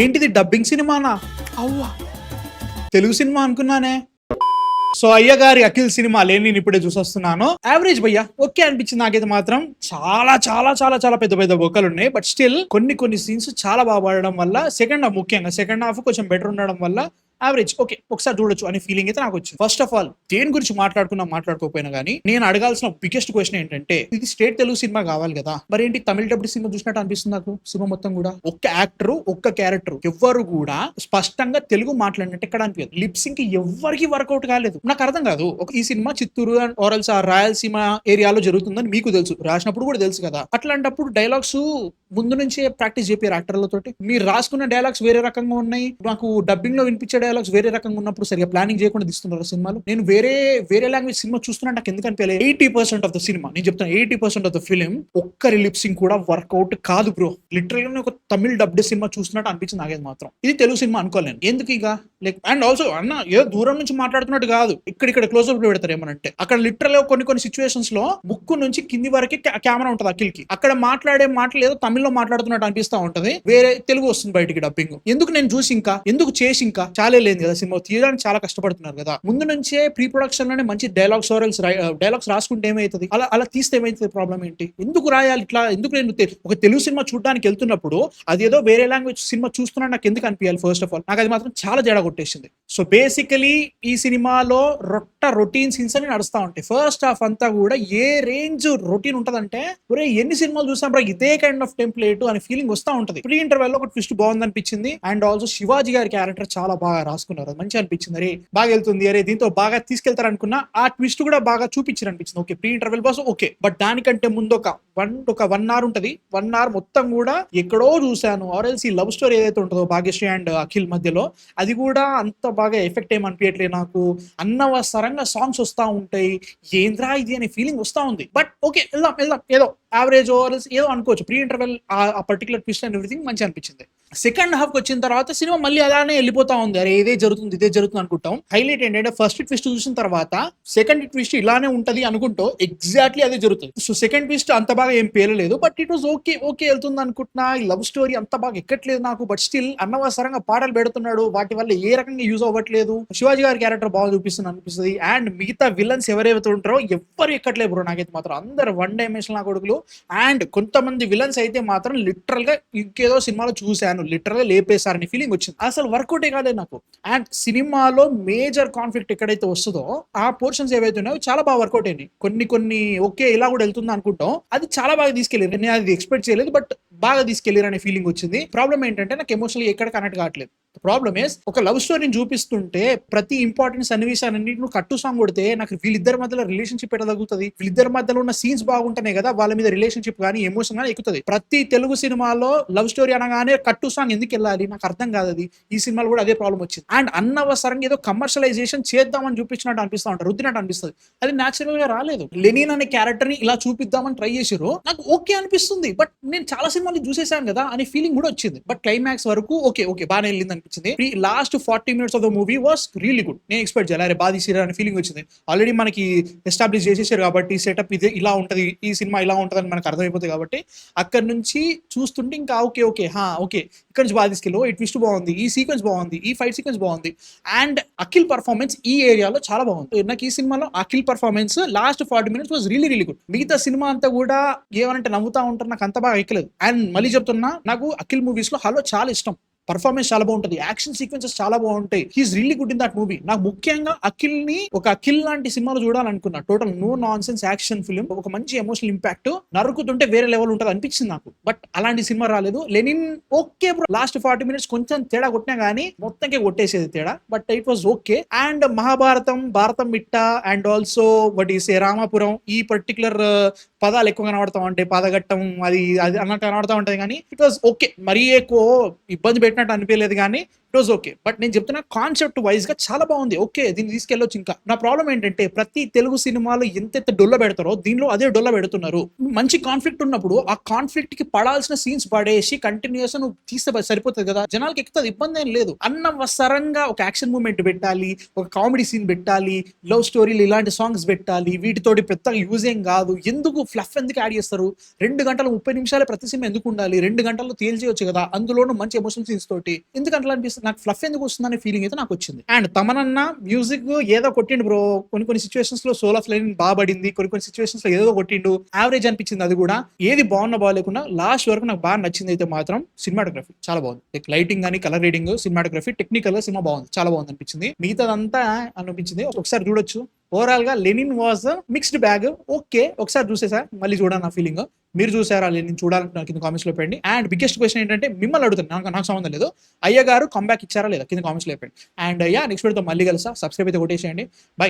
ఏంటిది డబ్బింగ్ సినిమానా? అవ్వా! తెలుగు సినిమా అనుకున్నానే. సో అయ్య గారి అఖిల్ సినిమా నేను ఇప్పుడే చూసొస్తున్నాను. యావరేజ్ భయ్యా, ఓకే అనిపించింది నాకైతే మాత్రం. చాలా చాలా చాలా చాలా పెద్ద పెద్ద బొక్కలు ఉన్నాయి. బట్ స్టిల్ కొన్ని సీన్స్ చాలా బాగా పడడం వల్ల సెకండ్ హాఫ్, ముఖ్యంగా సెకండ్ హాఫ్ కొంచెం బెటర్ ఉండడం వల్ల యావరేజ్ ఓకే, ఒకసారి చూడొచ్చు అనే ఫీలింగ్ అయితే నాకు వచ్చింది. ఫస్ట్ ఆఫ్ ఆల్ దేని గురించి మాట్లాడుకోకపోయినా కానీ నేను అడగాల్సిన బిగ్గెస్ట్ క్వశ్చన్ ఏంటంటే, ఇది స్టేట్ తెలుగు సినిమా కావాలి కదా, మరి ఏంటి తమిళ డబ్బుడ్ సినిమా చూసినట్టు అనిపిస్తుంది నాకు. సినిమా మొత్తం కూడా ఒక్క యాక్టర్, ఒక్క క్యారెక్టర్, ఎవ్వరు కూడా స్పష్టంగా తెలుగు మాట్లాడినట్టు ఎక్కడ అనిపించదు. లిప్సింగ్ కి ఎవ్వరికి వర్కౌట్ కాలేదు. నాకు అర్థం కాదు. ఈ సినిమా చిత్తూరు అండ్ ఆరల్స్ రాయలసీమ ఏరియాలో జరుగుతుందని మీకు తెలుసు, రాసినప్పుడు కూడా తెలుసు కదా. అట్లాంటప్పుడు డైలాగ్స్ ముందు నుంచే ప్రాక్టీస్ చెప్పారు యాక్టర్లతోటి. మీరు రాసుకున్న డైలాగ్స్ వేరే రకంగా ఉన్నాయి, నాకు డబ్బింగ్ లో వినిపించే డైలాగ్స్ వేరే రకంగా ఉన్నప్పుడు సరిగా ప్లానింగ్ చేయకుండా తీస్తున్నారు సినిమాలు. నేను వేరే లాంగ్వేజ్ సినిమా చూస్తున్నా, నాకు ఎందుకు అనిపించలేదు. 80% ఆఫ్ ద సినిమా, నేను చెప్తాను 80% ఆఫ్ ద ఫిలిం ఒక్కరి లిప్సింగ్ కూడా వర్కౌట్ కాదు బ్రో. లిటరల్ గా ఒక తమిళ డబ్డ్ సినిమా చూస్తున్నట్టు అనిపించింది నాకేది మాత్రం. ఇది తెలుగు సినిమా అనుకోలేను. ఎందుకు ఇక లైక్ అండ్ ఆల్సో అన్న ఏదో దూరం నుంచి మాట్లాడుతున్నట్టు కాదు, ఇక్కడ క్లోజ్అప్ లో పెడతారు ఏమనంటే. అక్కడ లిటరల్ గా కొన్ని సిచ్యువేషన్స్ లో ముక్కు నుంచి కింది వరకు కెమెరా ఉంటుంది అఖిల్ కి. అక్కడ మాట్లాడే మాటలు ఏదో తమిళ్లో మాట్లాడుతున్నట్టు అనిపిస్తా ఉంటది, వేరే తెలుగు వస్తుంది బయటికి డబ్బింగ్. ఎందుకు నేను చూసి ఇంకా ఎందుకు చేసి ఇంకా చాలా లేదు కదా సినిమా తీయడానికి, చాలా కష్టపడుతున్నారు కదా. ముందు నుంచే ప్రీ ప్రొడక్షన్ లోనే మంచి డైలాగ్స్ రాసుకుంటే ఏమైతుంది, అలా తీస్తే ఏమైతుంది, ప్రాబ్లం ఏంటి, ఎందుకు రాయాలి ఇట్లా. ఎందుకు నేను ఒక తెలుగు సినిమా చూడడానికి వెళ్తున్నప్పుడు అదేదో వేరే లాంగ్వేజ్ సినిమా చూస్తున్నా నాకు ఎందుకు అనిపించాలి. ఫస్ట్ ఆఫ్ ఆల్ నాకు అది మాత్రం చాలా జడ కొట్టేసింది. సో బేసికలీ ఈ సినిమాలో రొటీన్ సీన్స్ అని నడుస్తా ఉంటాయి. ఫస్ట్ హాఫ్ అంతా కూడా ఏ రేంజ్ రొటీన్ ఉంటదంటే, ఒరే ఎన్ని సినిమాలు చూసాం బ్రా ఇదే కైండ్ ఆఫ్ టెంప్లేట్ అనే ఫీలింగ్ వస్తా ఉంటది. ప్రీ ఇంటర్వెల్ లో ఒక ట్విస్ట్ బాగుంది అనిపించింది. అండ్ ఆల్సో శివాజీ గారి క్యారెక్టర్ చాలా బాగా రాసుకున్నారు, అది మంచిగా అనిపించింది. అరే బాగా వెళ్తుంది, అరే దీంతో బాగా తీసుకెళ్తారు అనుకున్నా. ఆ ట్విస్ట్ కూడా బాగా చూపించారు అనిపించింది. Okay pre interval boss okay, but దానికంటే ముందు ఒక 1 అవర్ ఉంటది. 1 అవర్ మొత్తం కూడా ఎక్కడో చూశాను. ఆర్ఎల్సీ లవ్ స్టోరీ ఏదైతే ఉంటుందో భాగ్యశ్రీ అండ్ అఖిల్ మధ్యలో, అది కూడా అంత బాగా ఎఫెక్ట్ ఏం అనిపించట్లేదు నాకు. అన్నవసరంగా సాంగ్స్ వస్తా ఉంటాయి, ఏంద్రా ఇది అనే ఫీలింగ్ వస్తా ఉంది. బట్ ఓకే వెళ్దాం ఏదో యావరేజ్ ఓవర్స్ ఏదో అనుకోవచ్చు. ప్రీ ఇంటర్వెల్ ఆ పర్టికులర్ ట్విస్ట్ అండ్ ఎవ్రీథింగ్ మంచి అనిపించింది. సెకండ్ హాఫ్ వచ్చిన తర్వాత సినిమా మళ్ళీ అలానే వెళ్ళిపోతా ఉంది. అరే ఇదే జరుగుతుంది అనుకుంటాం. హైలైట్ ఏంటంటే ఫస్ట్ ట్విస్ట్ చూసిన తర్వాత సెకండ్ ట్విస్ట్ ఇలానే ఉంటది అనుకుంటూ ఎగ్జాక్ట్లీ అదే జరుగుతుంది. సో సెకండ్ ట్విస్ట్ అంత బాగా ఏం పేరలేదు, బట్ ఇట్ వాజ్ ఓకే వెళ్తుంది అనుకుంటున్నా. ఈ లవ్ స్టోరీ అంత బాగా ఎక్కట్లేదు నాకు. బట్ స్టిల్ అన్నవసరంగా పాటలు పెడుతున్నాడు, వాటి వల్ల ఏ రకంగా యూజ్ అవ్వట్లేదు. శివాజీ గారి క్యారెక్టర్ బాగా అనిపిస్తుంది. అండ్ మిగతా విలన్స్ ఎవరైతే ఉంటారో ఎవ్వరు ఎక్కట్లేదు బ్రో. నాకైతే మాత్రం అందరు 1 డైమెన్షన్ నా కొడుకులు. అండ్ కొంతమంది విలన్స్ అయితే మాత్రం లిటరల్ గా ఇంకేదో సినిమాలో చూశాను, లిటరల్ గా లేపేశారని ఫీలింగ్ వచ్చింది. అసలు వర్కౌటే కాలేదు నాకు. అండ్ సినిమాలో మేజర్ కాన్ఫ్లిక్ట్ ఎక్కడైతే వస్తుందో ఆ పోర్షన్స్ ఏవైతే ఉన్నాయో చాలా బాగా వర్కౌట్ అయినాయి. కొన్ని ఓకే ఇలా కూడా వెళ్తుంది అనుకుంటాం, అది చాలా బాగా తీసుకెళ్ళారు. నేను అది ఎక్స్పెక్ట్ చేయలేదు, బట్ బాగా తీసుకెళ్లారు అనే ఫీలింగ్ వచ్చింది. ప్రాబ్లం ఏంటంటే నాకు ఎమోషనల్ ఎక్కడ కనెక్ట్ కావట్లేదు. ప్రాబ్లమ్ ఇస్, ఒక లవ్ స్టోరీని చూపిస్తుంటే ప్రతి ఇంపార్టెంట్ సన్నివేశాన్ని నువ్వు కట్టు సాంగ్ కొడితే నాకు వీళ్ళిద్దరి మధ్యలో రిలేషన్షిప్ ఎట్లా తగ్గుతుంది? వీళ్ళిద్దరి మధ్యలో ఉన్న సీన్స్ బాగుంటాయి కదా, వాళ్ళ మీద రిలేషన్షిప్ కానీ ఎమోషన్ కానీ ఎక్కుతుంది. ప్రతి తెలుగు సినిమాలో లవ్ స్టోరీ అనగానే కట్టు సాంగ్ ఎందుకు వెళ్ళాలి, నాకు అర్థం కాదు అది. ఈ సినిమాలో కూడా అదే ప్రాబ్లం వచ్చింది. అండ్ అన్నవసరంగా ఏదో కమర్షియలైజేషన్ చేద్దామని చూపించినట్టు అనిపిస్తా ఉంటారు, రుద్దినట్టు అనిపిస్తుంది. అది న్యాచురల్ గా రాలేదు. లెనిన్ అనే క్యారెక్టర్ ని ఇలా చూపిద్దామని ట్రై చేసారు, నాకు ఓకే అనిపిస్తుంది. బట్ నేను చాలా సినిమాలు చూసేసాను కదా అనే ఫీలింగ్ కూడా వచ్చింది. బట్ క్లైమాక్స్ వరకు ఓకే బాగానే వెళ్ళింది అనిపించింది. Last 40 minutes of the movie was really good. నేను ఎక్స్పెక్ట్ చేయాలి బాగా తీసారు అనే ఫీలింగ్ వచ్చింది. ఆల్రెడీ మనకి ఎస్టాబ్లిష్ చేసేసారు కాబట్టి సెటప్ ఇది ఇలా ఉంటది, ఈ సినిమా ఇలా ఉంటదని మనకు అర్థమైపోతుంది. కాబట్టి అక్కడ నుంచి చూస్తుంటే ఇంకా ఓకే ఇక్కడ నుంచి బాగా తీసుకెళ్ళు, ఈ ట్విస్ట్ బాగుంది, ఈ సీక్వెన్స్ బాగుంది, ఈ ఫైట్ సీక్వెన్స్ బాగుంది. అండ్ అఖిల్ పర్ఫార్మెన్స్ ఈ ఏరియాలో చాలా బాగుంది. నాకు ఈ సినిమాలో Akhil performance last 40 minutes was really good. మిగతా సినిమా అంతా కూడా ఏమనంటే నవ్వుతా ఉంటారు, నాకు అంత బాగా ఎక్కలేదు. అండ్ మళ్ళీ చెప్తున్నా, నాకు అఖిల్ మూవీస్ లో హలో చాలా ఇష్టం. పర్ఫార్మెన్స్ చాలా బాగుంటది, యాక్షన్ సీక్వెన్సెస్ చాలా బాగుంటాయి. He's really good in that movie. నాకు ముఖ్యంగా అఖిల్ లాంటి సినిమాలు చూడాలనుకున్నా. Total no nonsense action film, ఒక మంచి ఎమోషనల్ ఇంపాక్ట్, నరుకుతుంటే వేరే లెవెల్ ఉంటుంది అనిపించింది నాకు. బట్ అలాంటి సినిమా రాలేదు. Lenin okay bro, last 40 minutes కొంచెం తేడా కొట్టినా గానీ మొత్తంకే కొట్టేసేది తేడా, but it was okay. And భారతం మిట్ట అండ్ ఆల్సో రామాపురం, ఈ పర్టికులర్ పదాలు ఎక్కువ కనబడతా ఉంటాయి, పదఘట్టం అది అన్నట్టు కనబడతా ఉంటాయి. కానీ ఇట్ వాజ్ ఓకే, మరీ ఎక్కువ ఇబ్బంది పెట్టినట్టు అనిపించలేదు. కానీ ఇట్ వాజ్ ఓకే. బట్ నేను చెప్తున్నా కాన్సెప్ట్ వైజ్ గా చాలా బాగుంది. ఓకే, దీన్ని తీసుకెళ్ళొచ్చు ఇంకా. నా ప్రాబ్లం ఏంటంటే ప్రతి తెలుగు సినిమాలో ఎంత డొల్ల పెడతారో దీనిలో అదే డొల్ల పెడుతున్నారు. మంచి కాన్ఫ్లిక్ట్ ఉన్నప్పుడు ఆ కాన్ఫ్లిక్ట్ కి పడాల్సిన సీన్స్ పడేసి కంటిన్యూస్ నువ్వు తీస్తే సరిపోతుంది కదా, జనాలకి ఎక్కువ ఇబ్బంది ఏం లేదు. అన్నవసరంగా ఒక యాక్షన్ మూమెంట్ పెట్టాలి, ఒక కామెడీ సీన్ పెట్టాలి, లవ్ స్టోరీలు ఇలాంటి సాంగ్స్ పెట్టాలి, వీటితోటి పెద్దగా యూజ్ ఏం కాదు. ఎందుకు ఫ్లఫ్ ఎందుకు యాడ్ చేస్తారు? 2 గంటలు 30 నిమిషాలే ప్రతి సినిమా ఎందుకు ఉండాలి? 2 గంటల్లో తేల్చేయొచ్చు కదా, అందులోనూ మంచి ఎమోషనల్ సీన్స్ తోటి. ఎందుకు అట్లా అనిపిస్తుంది? నాకు ఫ్లఫ్ ఎందుకు వస్తుంది అనే ఫీలింగ్ అయితే నాకు వచ్చింది. అండ్ తమనన్న మ్యూజిక్ ఏదో కొట్టిండు బ్రో, కొన్ని సిచువేషన్స్ లో సోల్ ఆఫ్ లైన్ బాగా పడింది, కొన్ని సిచువేషన్స్ లో ఏదో కొట్టిండు, యావరేజ్ అనిపించింది. అది కూడా ఏది బాగాలేకుండా లాస్ట్ వరకు నాకు బాగా నచ్చింది అయితే మాత్రం సినిమాటోగ్రఫీ చాలా బాగుంది. లైక్ లైటింగ్ కానీ, కలర్ రీడింగ్, సినిమాటోగ్రఫీ, టెక్నికల్ గా సినిమా బాగుంది, చాలా బాగుంది అనిపించింది. మిగతాదంతా అనిపించింది ఒకసారి చూడొచ్చు. ఓవరాల్ గా Lenin was mixed bag. Okay, ఒకసారి చూసేసా, మళ్ళీ చూడాలి నా ఫీలింగ్. మీరు చూసారా లెనిన్? చూడాలంటున్నారు కింద కామెంట్స్ లో పెట్టండి. అండ్ బిగ్గెస్ట్ క్వశ్చన్ ఏంటంటే మిమ్మల్ని అడుగుతాను, నాకు సంబంధం లేదు, అయ్య గారు కంబ్యాక్ ఇచ్చారా లేదా కింద కామెంట్స్ లో పెట్టండి. అండ్ నెక్స్ట్ వీడియోతో మళ్ళీ కలుసా. సబ్స్క్రైబ్ అయితే కొట్టేసేయండి. బై.